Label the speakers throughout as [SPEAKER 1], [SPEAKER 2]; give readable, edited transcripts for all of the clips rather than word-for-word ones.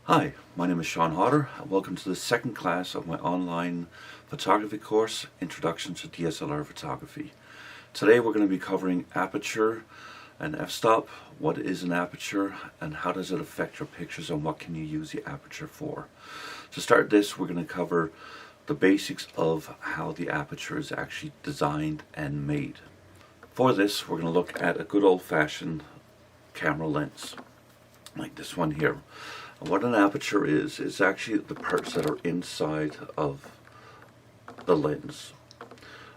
[SPEAKER 1] Hi, my name is S.A.HODDER and welcome to the second class of my online photography course, Introduction to DSLR Photography. Today we're going to be covering aperture and f-stop, what is an aperture and how does it affect your pictures and what can you use the aperture for. To start this, we're going to cover the basics of how the aperture is actually designed and made. For this, we're going to look at a good old-fashioned camera lens, like this one here. And what an aperture is actually the parts that are inside of the lens.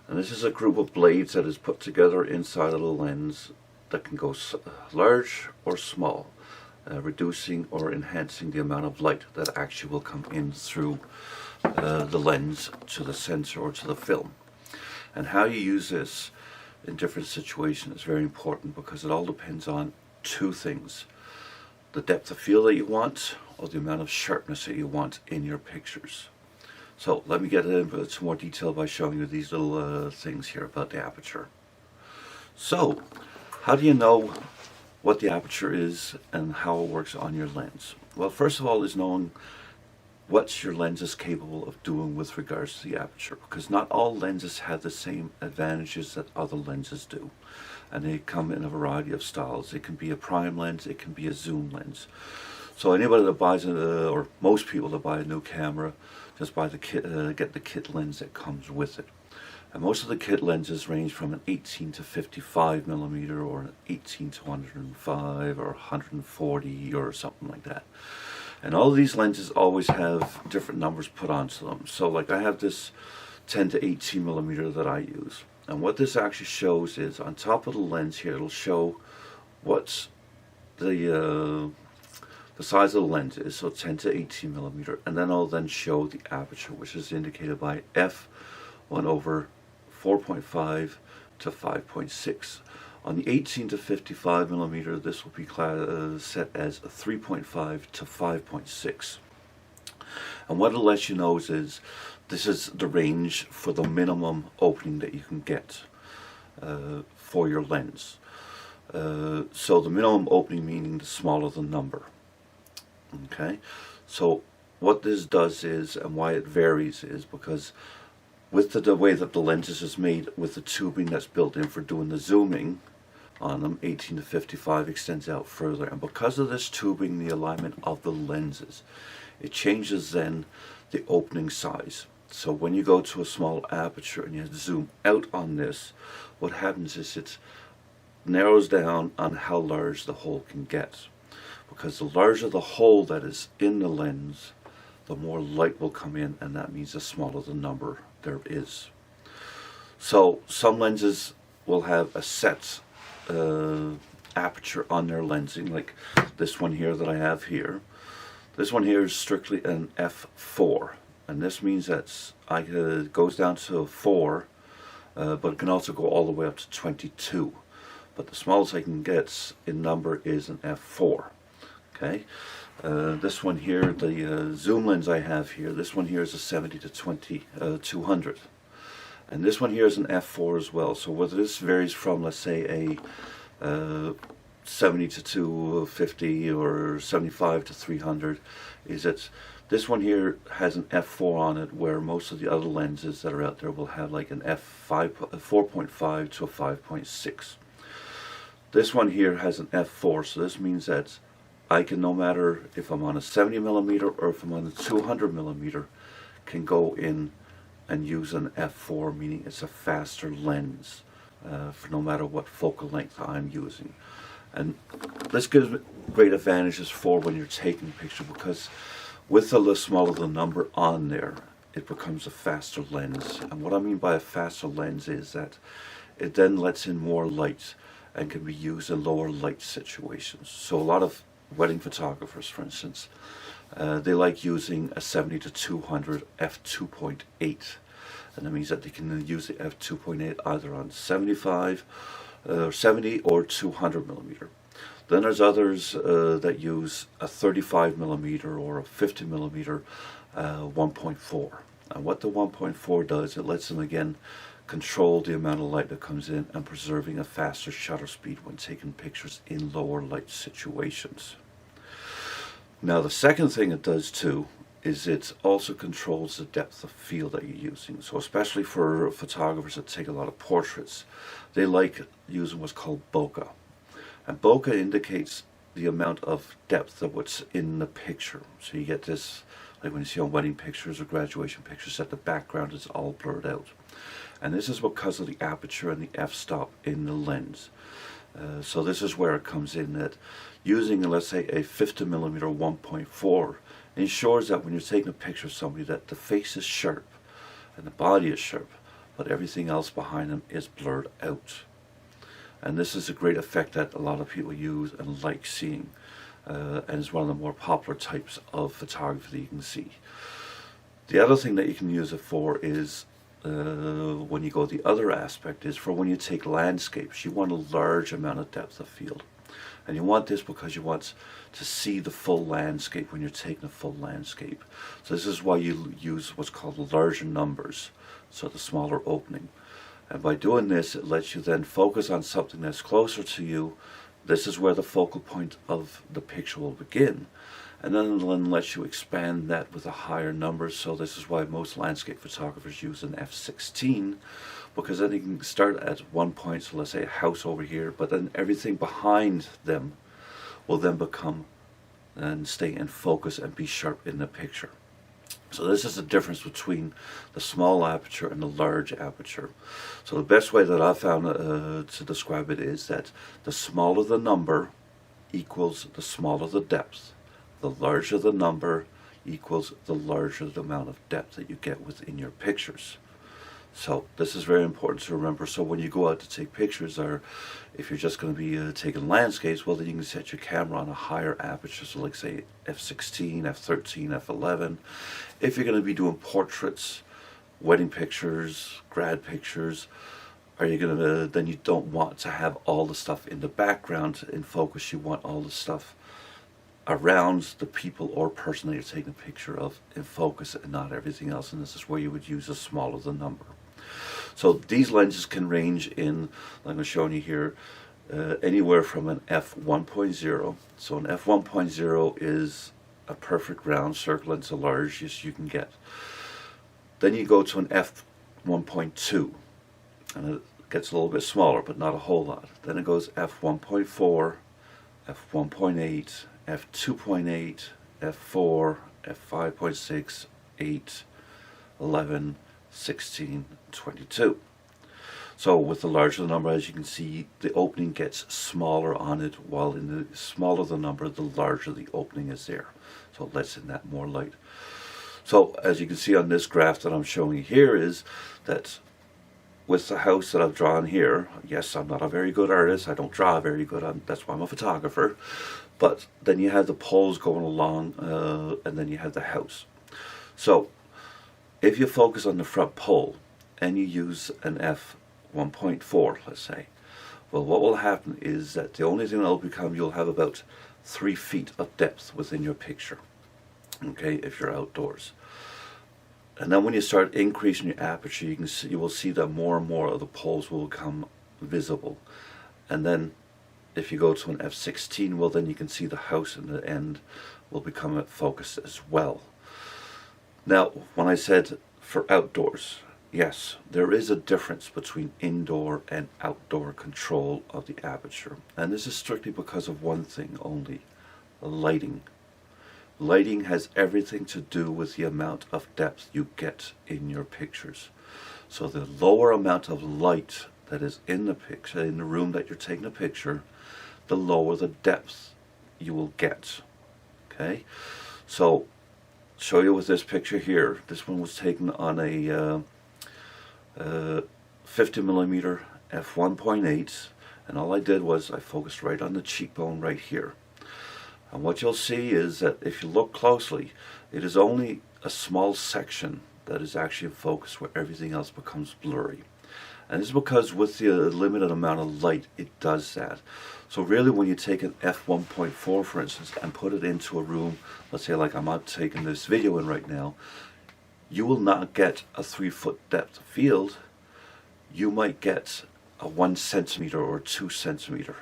[SPEAKER 1] And this is a group of blades that is put together inside of the lens that can go large or small, reducing or enhancing the amount of light that actually will come in through the lens to the sensor or to the film. And how you use this in different situations is very important because it all depends on two things: the depth of field that you want or the amount of sharpness that you want in your pictures. So let me get into some more detail by showing you these little things here about the aperture. So how do you know what the aperture is and how it works on your lens? Well, first of all is knowing what your lens is capable of doing with regards to the aperture, because not all lenses have the same advantages that other lenses do, and they come in a variety of styles. It can be a prime lens, it can be a zoom lens. So anybody that buys or most people that buy a new camera just buy the kit, get the kit lens that comes with it. And most of the kit lenses range from an 18 to 55 millimeter, or an 18 to 105, or 140, or something like that. And all of these lenses always have different numbers put onto them. So like I have this 10 to 18 millimeter that I use. And what this actually shows is on top of the lens here, it'll show what's the size of the lens is, so 10 to 18 millimeter. And then I'll then show the aperture, which is indicated by f1/4.5 to 5.6. On the 18 to 55 millimeter, this will be set as a 3.5 to 5.6. And what it'll let you know is this is the range for the minimum opening that you can get for your lens. So the minimum opening meaning the smaller the number. Okay, so what this does is, and why it varies, is because with the way that the lenses is made, with the tubing that's built in for doing the zooming on them, 18 to 55 extends out further, and because of this tubing, the alignment of the lenses, it changes then the opening size. So when you go to a small aperture and you zoom out on this, what happens is it narrows down on how large the hole can get, because the larger the hole that is in the lens, the more light will come in, and that means the smaller the number there is. So some lenses will have a set aperture on their lensing, like this one here that I have here. This one here is strictly an f4, and this means that it goes down to 4, but it can also go all the way up to 22. But the smallest I can get in number is an f4. Okay, this one here, the zoom lens I have here, this one here is a 70 to 200. And this one here is an f4 as well. So whether this varies from, let's say, a 70 to 250 or 75 to 300, is that this one here has an f4 on it, where most of the other lenses that are out there will have like an f4.5 to a 5.6. This one here has an f4, so this means that I can, no matter if I'm on a 70 millimeter or if I'm on a 200 millimeter, can go in and use an f4, meaning it's a faster lens for no matter what focal length I'm using. And this gives great advantages for when you're taking a picture, because with the smaller the number on there, it becomes a faster lens. And what I mean by a faster lens is that it then lets in more light and can be used in lower light situations. So a lot of wedding photographers, for instance, they like using a 70 to 200 f2.8, and that means that they can use the f2.8 either on 75 or 70 or 200 millimeter. Then there's others that use a 35 millimeter or a 50 millimeter 1.4. And what the 1.4 does, it lets them again control the amount of light that comes in and preserving a faster shutter speed when taking pictures in lower light situations. Now the second thing it does too is it also controls the depth of field that you're using. So especially for photographers that take a lot of portraits, they like using what's called bokeh. And bokeh indicates the amount of depth of what's in the picture. So you get this, like when you see on wedding pictures or graduation pictures, that the background is all blurred out. And this is because of the aperture and the f-stop in the lens. So this is where it comes in, that using, let's say, a 50mm 1.4 ensures that when you're taking a picture of somebody, that the face is sharp and the body is sharp, but everything else behind them is blurred out. And this is a great effect that a lot of people use and like seeing, and it's one of the more popular types of photography that you can see. The other thing that you can use it for is when you go the other aspect is for when you take landscapes. You want a large amount of depth of field, and you want this because you want to see the full landscape when you're taking a full landscape. So this is why you use what's called larger numbers, so the smaller opening. And by doing this, it lets you then focus on something that's closer to you. This is where the focal point of the picture will begin. And then it lets you expand that with a higher number. So this is why most landscape photographers use an f/16, because then you can start at one point, so let's say a house over here, but then everything behind them will then become and stay in focus and be sharp in the picture. So this is the difference between the small aperture and the large aperture. So the best way that I found to describe it is that the smaller the number equals the smaller the depth. The larger the number equals the larger the amount of depth that you get within your pictures. So this is very important to remember. So when you go out to take pictures, or if you're just going to be taking landscapes, well, then you can set your camera on a higher aperture, so like say f/16, f/13, f/11. If you're going to be doing portraits, wedding pictures, grad pictures, are you going to, then you don't want to have all the stuff in the background in focus. You want all the stuff around the people or person that you're taking a picture of in focus, and not everything else. And this is where you would use a smaller the number. So these lenses can range in, like I'm showing you here, anywhere from an f1.0. So an f1.0 is a perfect round circle, and it's the largest you can get. Then you go to an f1.2, and it gets a little bit smaller, but not a whole lot. Then it goes f1.4, f1.8, f2.8, f4, f5.6, 8, 11, 16, 22. So with the larger the number, as you can see, the opening gets smaller on it, while in the smaller the number, the larger the opening is there. So it lets in that more light. So as you can see on this graph that I'm showing you here, is that with the house that I've drawn here, yes, I'm not a very good artist, I don't draw very good, that's why I'm a photographer, but then you have the poles going along, and then you have the house. So if you focus on the front pole and you use an f1.4, let's say, well, what will happen is that the only thing that will become, you'll have about 3 feet of depth within your picture, okay, if you're outdoors. And then when you start increasing your aperture, you will see that more and more of the poles will become visible. And then if you go to an f/16, well, then you can see the house in the end will become at focus as well. Now, when I said for outdoors, yes, there is a difference between indoor and outdoor control of the aperture. And this is strictly because of one thing only: lighting. Lighting has everything to do with the amount of depth you get in your pictures. So the lower amount of light that is in the picture, in the room that you're taking a picture, the lower the depth you will get. Okay, so show you with this picture here. This one was taken on a 50mm f1.8, and all I did was I focused right on the cheekbone right here. And what you'll see is that if you look closely, it is only a small section that is actually in focus, where everything else becomes blurry. And this is because with the limited amount of light, it does that. So really, when you take an f1.4, for instance, and put it into a room, let's say like I'm out taking this video in right now, you will not get a 3-foot depth of field. You might get a 1 centimeter or 2 centimeter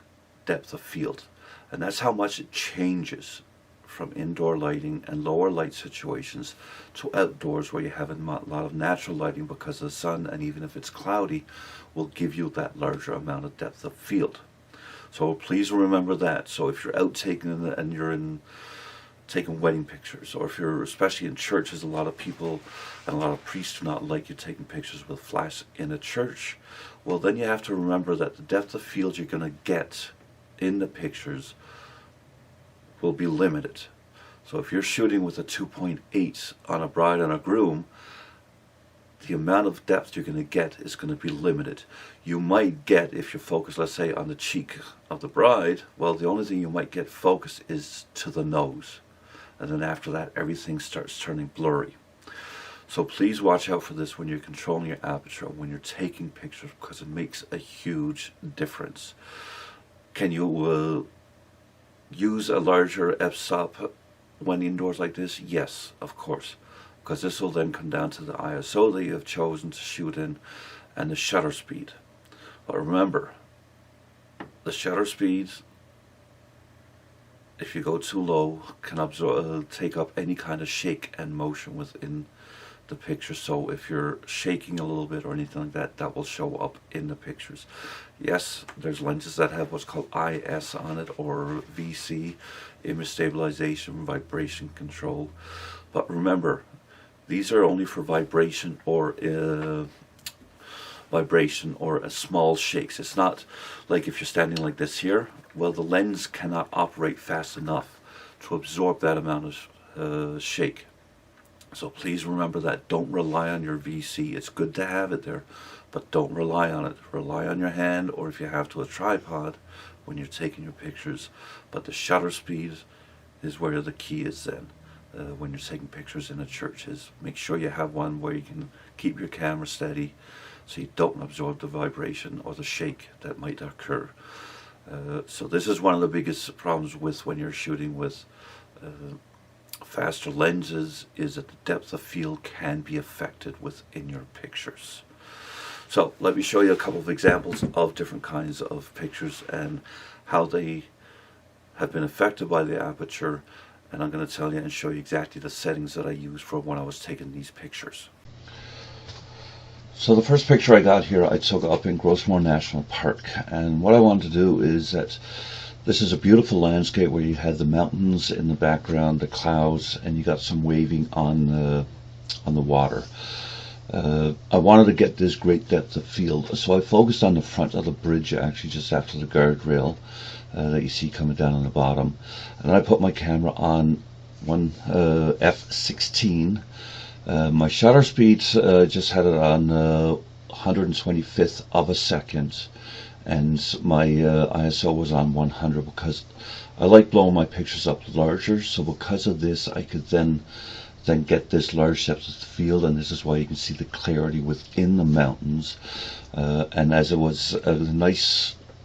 [SPEAKER 1] depth of field. And that's how much it changes from indoor lighting and lower light situations to outdoors where you have a lot of natural lighting, because the sun, and even if it's cloudy, will give you that larger amount of depth of field. So please remember that. So if you're out taking and you're taking wedding pictures, or if you're especially in churches, a lot of people and a lot of priests do not like you taking pictures with flash in a church. Well, then you have to remember that the depth of field you're going to get in the pictures will be limited. So if you're shooting with a 2.8 on a bride and a groom, the amount of depth you're going to get is going to be limited. You might get, if you focus, let's say, on the cheek of the bride, well, the only thing you might get focused is to the nose. And then after that, everything starts turning blurry. So please watch out for this when you're controlling your aperture, when you're taking pictures, because it makes a huge difference. Can you use a larger f-stop when indoors like this? Yes, of course, because this will then come down to the ISO that you have chosen to shoot in and the shutter speed. But remember, the shutter speed, if you go too low, can take up any kind of shake and motion within the picture. So if you're shaking a little bit or anything like that, that will show up in the pictures. Yes, there's lenses that have what's called IS on it, or VC, image stabilization, vibration control. But remember, these are only for vibration or small shakes. It's not like if you're standing like this here. Well, the lens cannot operate fast enough to absorb that amount of shake. So please remember that. Don't rely on your VC. It's good to have it there, but don't rely on it. Rely on your hand, or if you have to, a tripod when you're taking your pictures. But the shutter speed is where the key is then. When you're taking pictures in a church, is make sure you have one where you can keep your camera steady so you don't absorb the vibration or the shake that might occur. So this is one of the biggest problems with when you're shooting with faster lenses, is that the depth of field can be affected within your pictures. So let me show you a couple of examples of different kinds of pictures and how they have been affected by the aperture, and I'm going to tell you and show you exactly the settings that I used for when I was taking these pictures. So the first picture I got here I took up in Grossmore National Park, and what I wanted to do is that this is a beautiful landscape where you had the mountains in the background, the clouds, and you got some waving on the water. I wanted to get this great depth of field, so I focused on the front of the bridge, actually just after the guardrail that you see coming down on the bottom, and I put my camera on one f/16. My shutter speed just had it on 125th of a second, and my ISO was on 100, because I like blowing my pictures up larger. So because of this, I could then get this large depth of field, and this is why you can see the clarity within the mountains. And as it was a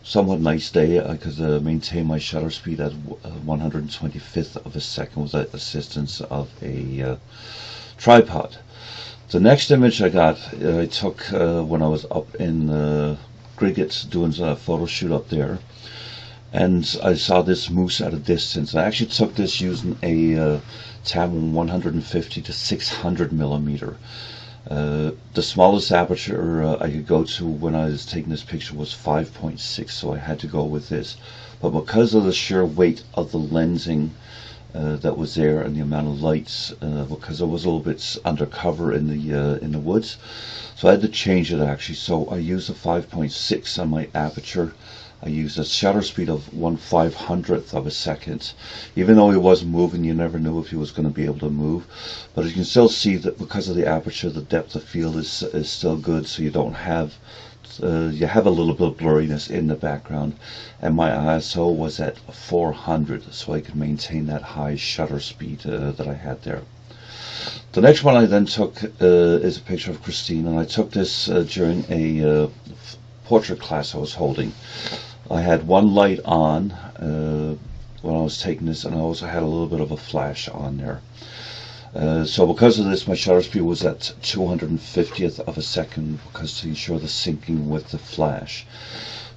[SPEAKER 1] somewhat nice day, I could maintain my shutter speed at 125th of a second with the assistance of a tripod. The next image I got, I took when I was up in Griggett doing a photo shoot up there, and I saw this moose at a distance. I actually took this using a Tamron 150 to 600 millimeter. The smallest aperture I could go to when I was taking this picture was 5.6, so I had to go with this. But because of the sheer weight of the lensing that was there and the amount of lights, because I was a little bit undercover in the woods, so I had to change it actually. So I used a 5.6 on my aperture. I used a shutter speed of 1/500th of a second. Even though he wasn't moving, you never knew if he was going to be able to move. But you can still see that because of the aperture, the depth of field is still good, so you don't have you have a little bit of blurriness in the background. And my ISO was at 400, so I could maintain that high shutter speed that I had there. The next one I then took is a picture of Christine, and I took this during a portrait class I was holding. I had one light on when I was taking this, and I also had a little bit of a flash on there. So because of this, my shutter speed was at 250th of a second, because to ensure the syncing with the flash.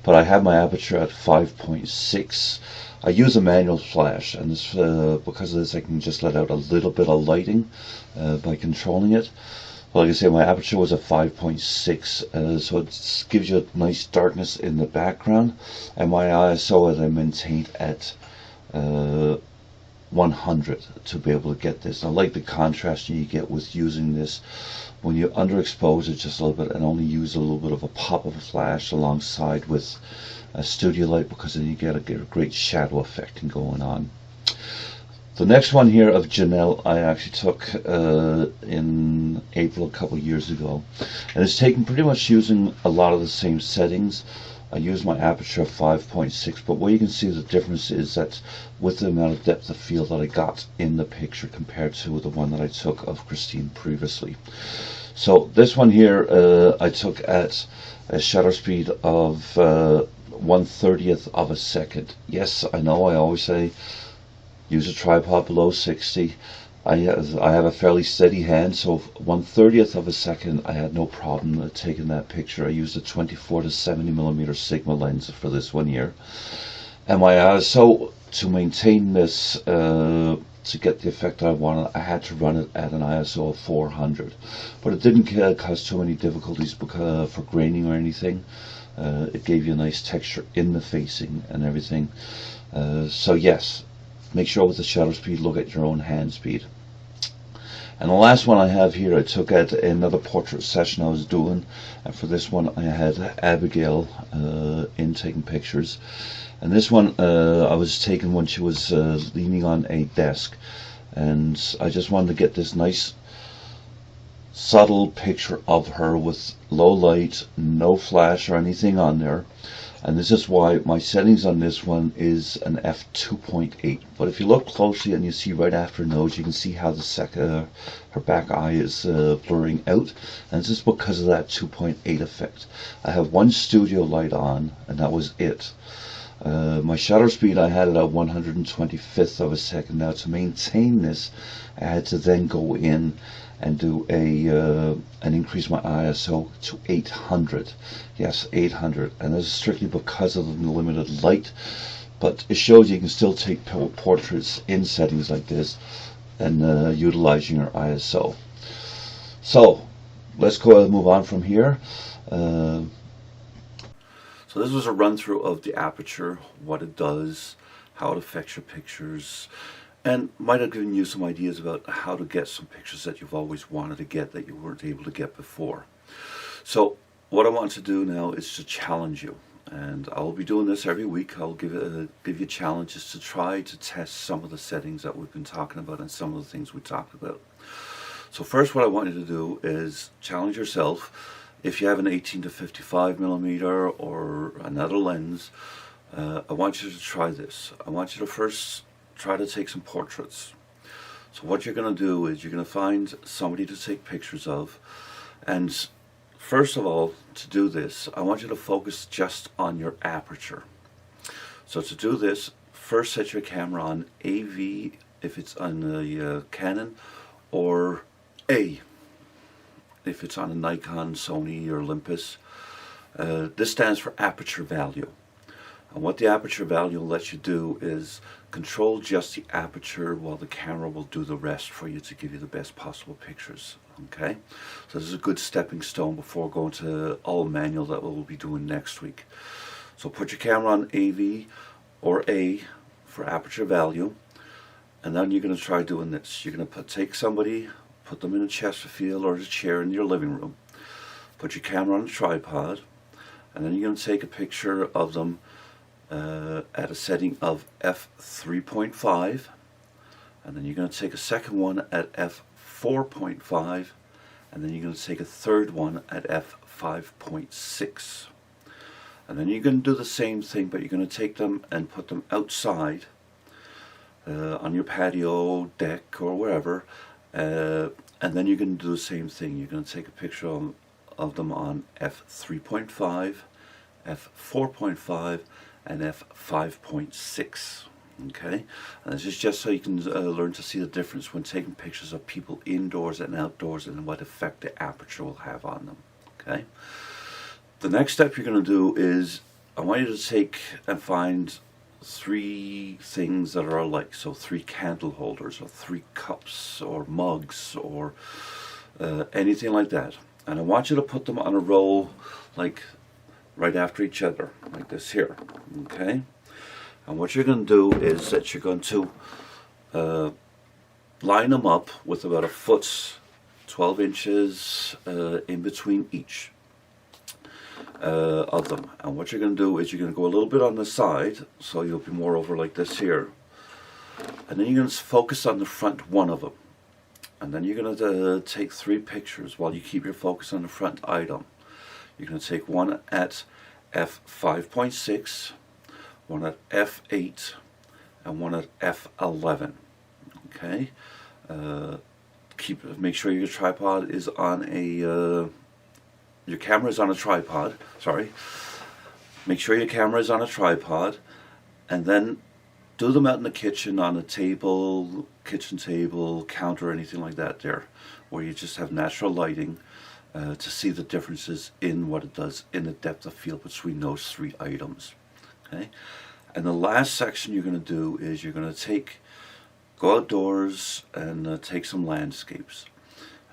[SPEAKER 1] but I have my aperture at 5.6. I use a manual flash, and this, because of this I can just let out a little bit of lighting by controlling it. Well, like I say, my aperture was at 5.6, so it gives you a nice darkness in the background, and my ISO I maintained at 100 to be able to get this. I like the contrast you get with using this. When you underexpose it just a little bit and only use a little bit of a pop of a flash alongside with a studio light, because then you get a great shadow effect going on. The next one here of Janelle I actually took in April a couple of years ago, and it's taken pretty much using a lot of the same settings. I used my aperture of 5.6, but what you can see the difference is that with the amount of depth of field that I got in the picture compared to the one that I took of Christine previously. So this one here I took at a shutter speed of 1/30th of a second. Yes, I know I always say use a tripod below 60. I have a fairly steady hand, so 1/30th of a second I had no problem taking that picture. I used a 24 to 70mm Sigma lens for this one here, and my ISO to maintain this to get the effect I wanted, I had to run it at an ISO of 400, but it didn't cause too many difficulties because for graining or anything. It gave you a nice texture in the facing and everything. So yes, make sure with the shutter speed look at your own hand speed. And the last one I have here I took at another portrait session I was doing, and for this one I had Abigail in taking pictures, and this one I was taking when she was leaning on a desk, and I just wanted to get this nice subtle picture of her with low light, no flash or anything on there. And this is why my settings on this one is an f2.8. But if you look closely and you see right after her nose, you can see how the her back eye is blurring out, and this is because of that 2.8 effect. I have one studio light on, and that was it. My shutter speed I had it at 125th of a second. Now to maintain this, I had to then go in and do and increase my ISO to 800. Yes, 800, and this is strictly because of the limited light. But it shows you can still take portraits in settings like this and utilizing your ISO. So let's go ahead and move on from here. So this was a run through of the aperture, what it does, how it affects your pictures, and might have given you some ideas about how to get some pictures that you've always wanted to get that you weren't able to get before. So what I want to do now is to challenge you, and I'll be doing this every week. I'll give you challenges to try to test some of the settings that we've been talking about and some of the things we talked about. So first, what I want you to do is challenge yourself. If you have an 18 to 55mm or another lens, I want you to try this. I want you to first try to take some portraits. So what you're going to do is you're going to find somebody to take pictures of, and first of all, to do this, I want you to focus just on your aperture. So to do this, first set your camera on AV if it's on the Canon, or A if it's on a Nikon, Sony, or Olympus. This stands for aperture value. And what the aperture value lets you do is control just the aperture while the camera will do the rest for you to give you the best possible pictures. Okay, so this is a good stepping stone before going to all manual that we'll be doing next week. So put your camera on AV or A for aperture value, and then you're going to try doing this. You're going to take somebody, put them in a Chesterfield or a chair in your living room, put your camera on a tripod, and then you're going to take a picture of them at a setting of f3.5, and then you're going to take a second one at f4.5, and then you're going to take a third one at f5.6, and then you're going to do the same thing, but you're going to take them and put them outside on your patio, deck, or wherever, and then you're going to do the same thing. You're going to take a picture of them on f3.5, f4.5, and f5.6. Okay, and this is just so you can learn to see the difference when taking pictures of people indoors and outdoors and what effect the aperture will have on them. Okay, the next step you're going to do is I want you to take and find 3 things that are alike. So 3 candle holders or 3 cups or mugs or anything like that. And I want you to put them on a row like right after each other, like this here. Okay? And what you're going to do is that you're going to line them up with about 1 foot, 12 inches in between each of them. And what you're going to do is you're going to go a little bit on the side, so you'll be more over like this here. And then you're going to focus on the front one of them. And then you're going to take 3 pictures while you keep your focus on the front item. You're going to take one at f5.6, one at f8, and one at f11. Okay? Make sure your tripod is on a your camera is on a tripod. Sorry. Make sure your camera is on a tripod, and then do them out in the kitchen on a table, kitchen table, counter, anything like that there, where you just have natural lighting to see the differences in what it does in the depth of field between those 3 items. Okay, and the last section you're going to do is you're going to go outdoors and take some landscapes.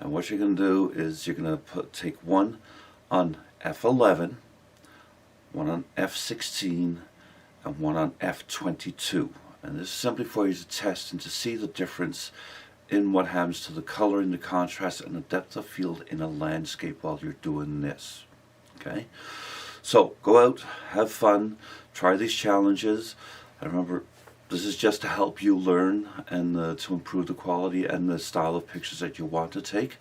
[SPEAKER 1] And what you're going to do is you're going to take one on f11, one on f16, and one on f22. And this is simply for you to test and to see the difference in what happens to the color and the contrast and the depth of field in a landscape while you're doing this. Okay, so go out, have fun, try these challenges, and remember, this is just to help you learn and to improve the quality and the style of pictures that you want to take.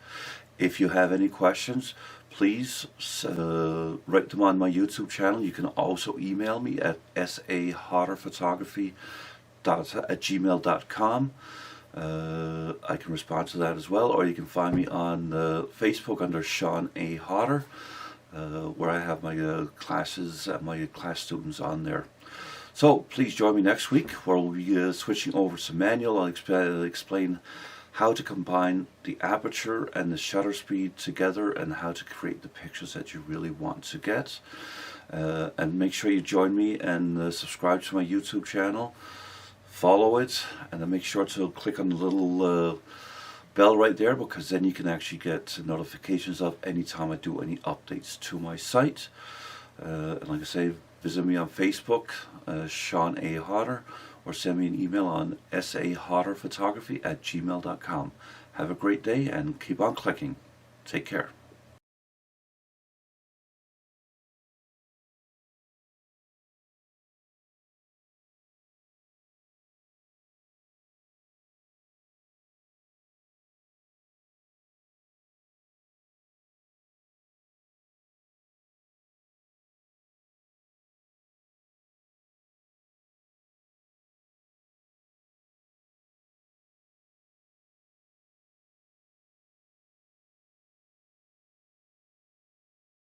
[SPEAKER 1] If you have any questions, please write them on my YouTube channel. You can also email me at S.A.HODDER@gmail.com. I can respond to that as well, or you can find me on Facebook under Sean A. Hodder, where I have my classes and my class students on there. So please join me next week, where we'll be switching over to manual. I'll explain how to combine the aperture and the shutter speed together and how to create the pictures that you really want to get. And make sure you join me and subscribe to my YouTube channel. Follow it, and then make sure to click on the little bell right there, because then you can actually get notifications of any time I do any updates to my site. And like I say, visit me on Facebook, Sean A. Hodder, or send me an email on SAHODDERphotography@gmail.com. Have a great day and keep on clicking. Take care.